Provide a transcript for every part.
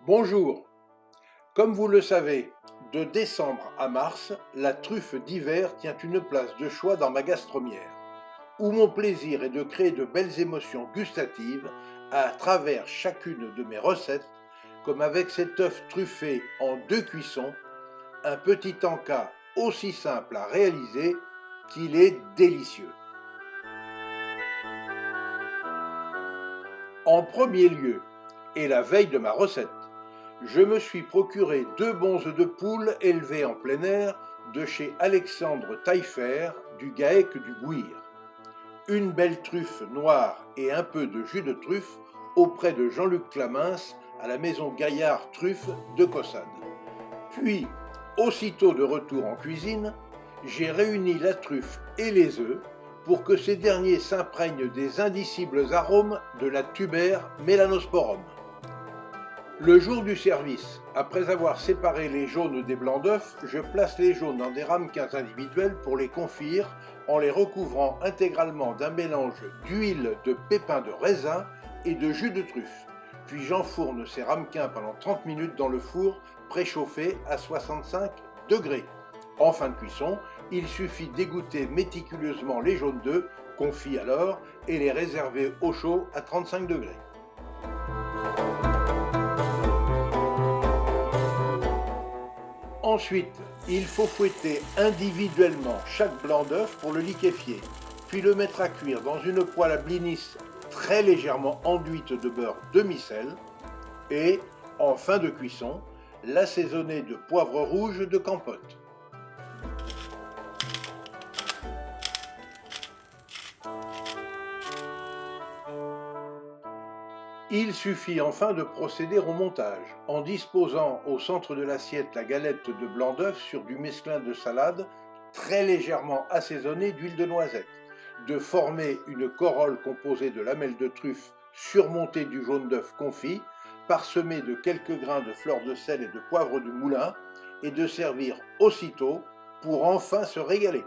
Bonjour, comme vous le savez, de décembre à mars, la truffe d'hiver tient une place de choix dans ma gastromière, où mon plaisir est de créer de belles émotions gustatives à travers chacune de mes recettes, comme avec cet œuf truffé en 2 cuissons, un petit encas aussi simple à réaliser qu'il est délicieux. En premier lieu, et la veille de ma recette, je me suis procuré 2 bons œufs de poule élevés en plein air de chez Alexandre Taillefer du GAEC du Gouir. Une belle truffe noire et un peu de jus de truffe auprès de Jean-Luc Clamins à la maison Gaillard Truffe de Caussade. Puis, aussitôt de retour en cuisine, j'ai réuni la truffe et les œufs pour que ces derniers s'imprègnent des indicibles arômes de la tuber Melanosporum. Le jour du service, après avoir séparé les jaunes des blancs d'œufs, je place les jaunes dans des ramequins individuels pour les confire en les recouvrant intégralement d'un mélange d'huile de pépins de raisin et de jus de truffe. Puis j'enfourne ces ramequins pendant 30 minutes dans le four préchauffé à 65 degrés. En fin de cuisson, il suffit d'égoutter méticuleusement les jaunes d'œufs, confits alors, et les réserver au chaud à 35 degrés. Ensuite, il faut fouetter individuellement chaque blanc d'œuf pour le liquéfier, puis le mettre à cuire dans une poêle à blinis très légèrement enduite de beurre demi-sel et, en fin de cuisson, l'assaisonner de poivre rouge de Campote. Il suffit enfin de procéder au montage, en disposant au centre de l'assiette la galette de blanc d'œuf sur du mesclun de salade très légèrement assaisonné d'huile de noisette, de former une corolle composée de lamelles de truffe surmontée du jaune d'œuf confit, parsemée de quelques grains de fleur de sel et de poivre du moulin, et de servir aussitôt pour enfin se régaler.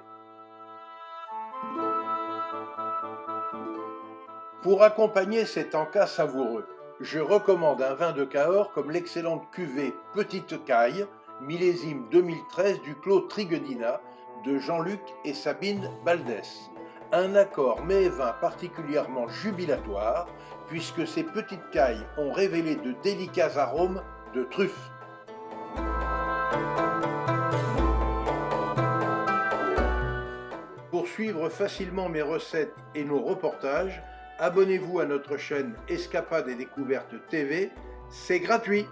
Pour accompagner cet encas savoureux, je recommande un vin de Cahors comme l'excellente cuvée Petite Caille, millésime 2013 du Clos Triguedina de Jean-Luc et Sabine Baldès. Un accord mets et vin particulièrement jubilatoire puisque ces petites cailles ont révélé de délicats arômes de truffe. Pour suivre facilement mes recettes et nos reportages, abonnez-vous à notre chaîne Escapades et Découvertes TV, c'est gratuit.